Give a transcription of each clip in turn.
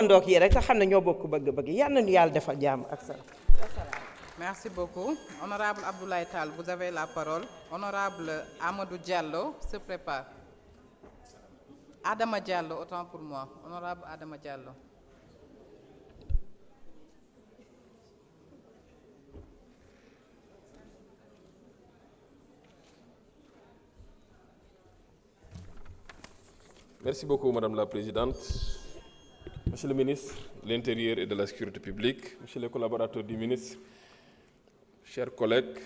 ndook yi rek te xam ne ñoo bokk bëgg-bëgg yal na ñu yàlla defal jàmm ak salaam. Merci beaucoup. Honorable Abdoulaye Tall, vous avez la parole. Honorable Amadou Diallo se prépare. Adama Diallo, autant pour moi. Honorable Adama Diallo. Merci beaucoup, Madame la Présidente. Monsieur le ministre de l'Intérieur et de la Sécurité publique, monsieur les collaborateurs du ministre, chers collègues,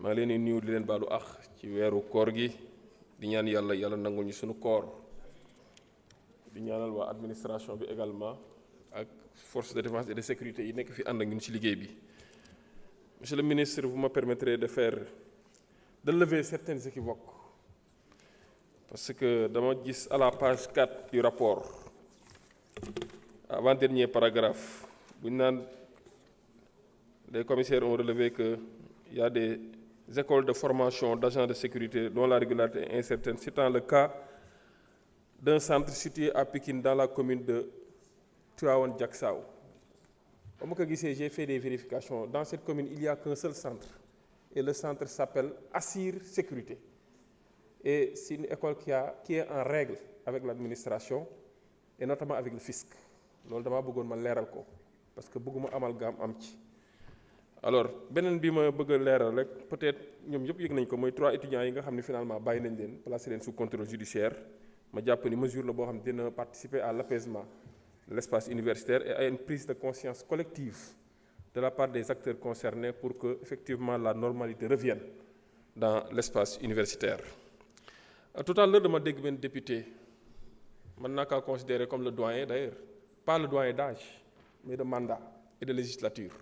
maa ngi leen di nuyu di leen baalu àq ci weeru koor gi di ñaan yàlla nangul ñu sunu koor di ñaanal waa administration bi également ak forces de défense et de sécurité yi nekk fi ànd ak ñun ci liggéey bi. Monsieur le ministre, vous me permettrez de lever certaines équivoques parce que dama gis à la page 4 du rapport avant-dernier paragraphe bu ñu naan les commissaires ont relevé qu'il y a des écoles de formation d'agents de sécurité dont la régularité est incertaine, citant le cas d'un centre situé à Pikine dans la commune de Tivaouane Diacksao. Ba ma ko gisee, j'ai fait des vérifications. Dans cette commune, il n'y a qu'un seul centre et le centre s'appelle Assir Sécurité. Et c'est une école qui est en règle avec l'administration et notamment avec le fisc. Loolu dama bëggoon ma leeral ko parce que bëgguma amalgame am ci. Alors beneen bi ma bëgg a leeral rek peut-être ñoom yëpp yëg nañ ko mooy 3 étudiants yi nga xam ne finalement bàyyi nañ leen placé leen sous contrôle judiciaire. Ma jàpp ni mesure la boo xam ne dina participer à l'apaisement de l'espace universitaire et à une prise de conscience collective de la part des acteurs concernés pour que effectivement la normalité revienne dans l'espace universitaire. Tout à l'heure dama dégg benn député mën naa kaa considérer comme le doyen d'ailleurs, pas le doyen d'âge mais de mandat et de législature.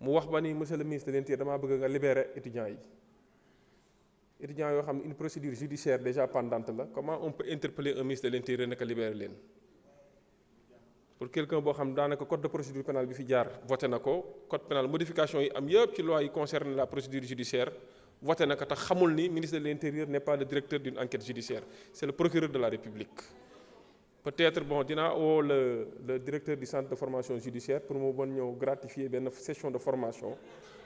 Mu wax ba ni monsieur le ministre de l'Intérieur damaa bëgg nga libérer étudiants yi yoo xam ne une procédure judiciaire déjà pendante la. Comment on peut interpeller un ministre de l'Intérieur naka libérer leen pour quelqu'un boo xam daanaka code de procédure pénale bi fi jaar voté na ko, code pénal modification yi am yëpp ci loi yi concerne la procédure judiciaire voté na ko tax xamul ni ministre de l'Intérieur n'est pas le directeur d'une enquête judiciaire, c'est le procureur de la République. Peut-être dinaa woo le directeur du centre de formation judiciaire pour mu bon ñëw gratifier benn session de formation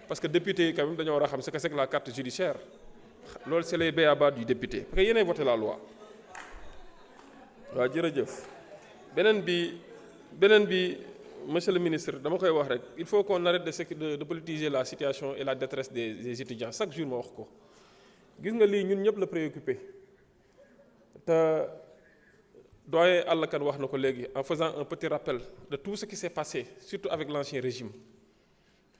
parce que député yi quand même dañoo war a xam ce que c'est que la carte judiciaire. Loolu c'est les b.a-ba du député parce que yéenay voté la loi. Waaw jërëjëf. Beneen bi monsieur le ministre dama koy wax rek il faut qu'on arrête de politiser la situation et la détresse des étudiants chaque jour ma wax ko. Gis nga lii ñun ñëpp la préoccupé te doyen Alla Kane wax na ko léegi en faisant un petit rappel de tout ce qui s'est passé surtout avec l'ancien régime.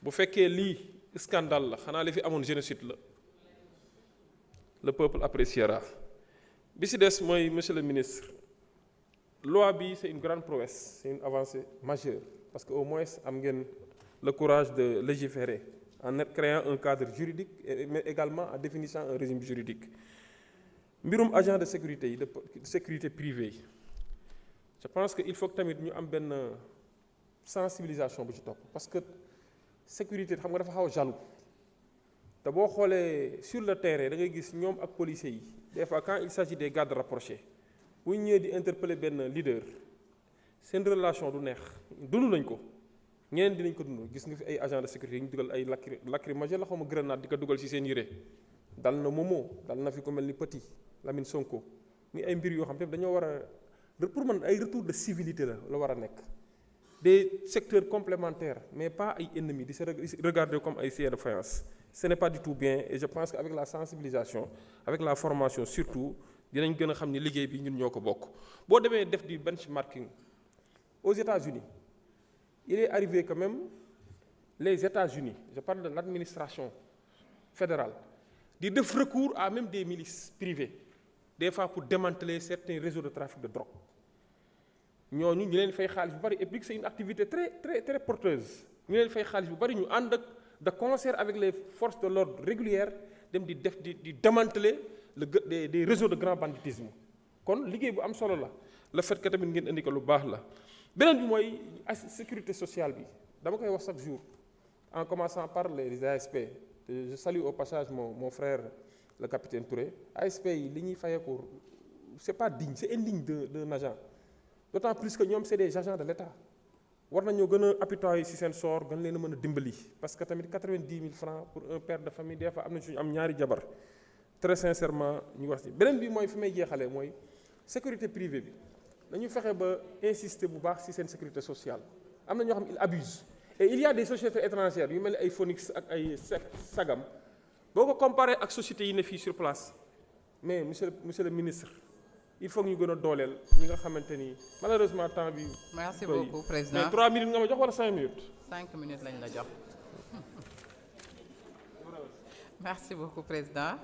Bu fekkee lii scandale la xanaa li fi amoon génocide la. Le peuple appréciera. Bi ci des mooy monsieur le ministre loi bi c'est une grande prouesse, c'est une avancée majeure parce que au moins am ngeen le courage de légiférer en créant un cadre juridique mais également en définissant un régime juridique. Mbirum agent de sécurité yi de sécurité privée yi je pense que il faut que tamit ñu am benn sensibilisation bu ci topp parce que sécurité xam nga dafa xaw a jaloux. te boo xoolee sur le terrain da ngay gis ñoom ak policiers yi des fois quand il s'agit des gardes rapprochés bu ñu ñëwee di interpeller benn leader seen relation du neex dund nañ ko ñeneen dinañ ko dund. Gis nga fi ay agents de sécurité yi ñu dugal ay lacrymogène la xaw ma grenade di ko dugal ci seen yére dal na Momo dal na fi ko mel ni Petit Lamine Sonko muy ay mbir yoo xam te dañoo war a pour man ay retour de civilité la war a nekk. Des secteurs complémentaires mais pas ay ennemis di se regarder comme ay cieux de faïence. Ce n'est pas du tout bien et je pense qu'avec la sensibilisation avec la formation surtout dinañ gën a xam ni liggéey bi ñun ñoo ko bokk. Boo demee def du benchmarking aux États-Unis il est arrivé quand même les États-Unis je parle de l'administration fédérale di def recours à même des milices privées des fois pour démanteler certains réseaux de trafic de drogue. Ñooñu ñu leen fay xaalis bu bari et puis c'est une activité très porteuse ñu leen fay xaalis bu bari ñu ànd ak de concert avec les forces de l'ordre régulières dem di démanteler des réseaux de grand banditisme. Kon liggéey bu am solo la le fait que tamit ngeen indi ko lu baax la. Beneen bi mooy sécurité sociale bi dama koy wax chaque jour en commençant par les ASP. Je salue au passage mon frère le capitaine Touré. ASP yi li ñuy fayeeku c'est pas digne, c'est indigne d'un agent. d'autant plus que ñoom c'est des agents de l'État war nañoo gën a apitoyer ci seen sort gën leen a mën a dimbali parce que tamit 90 000 francs pour un père de famille des fois am na suñu am ñaari jabar très sincèrement ñu wax ci beneen bi mooy fi may jeexalee mooy sécurité privée bi dañu fexe ba insister bu baax ci seen sécurité sociale am na ñoo xam il abuse et il y a des sociétés étrangères yu mel ni ay Phoenix ak ay Sagam boo ko comparé ak sociétés yi ne fii sur place mais monsieur le ministre il faut que ñu gën a dooleel ñi nga xamante ni malheureusement temps bi. merci beaucoup président mais 3 minutes nga ma jox wala 5 minutes. 5 minutes lañ la jox. merci beaucoup président.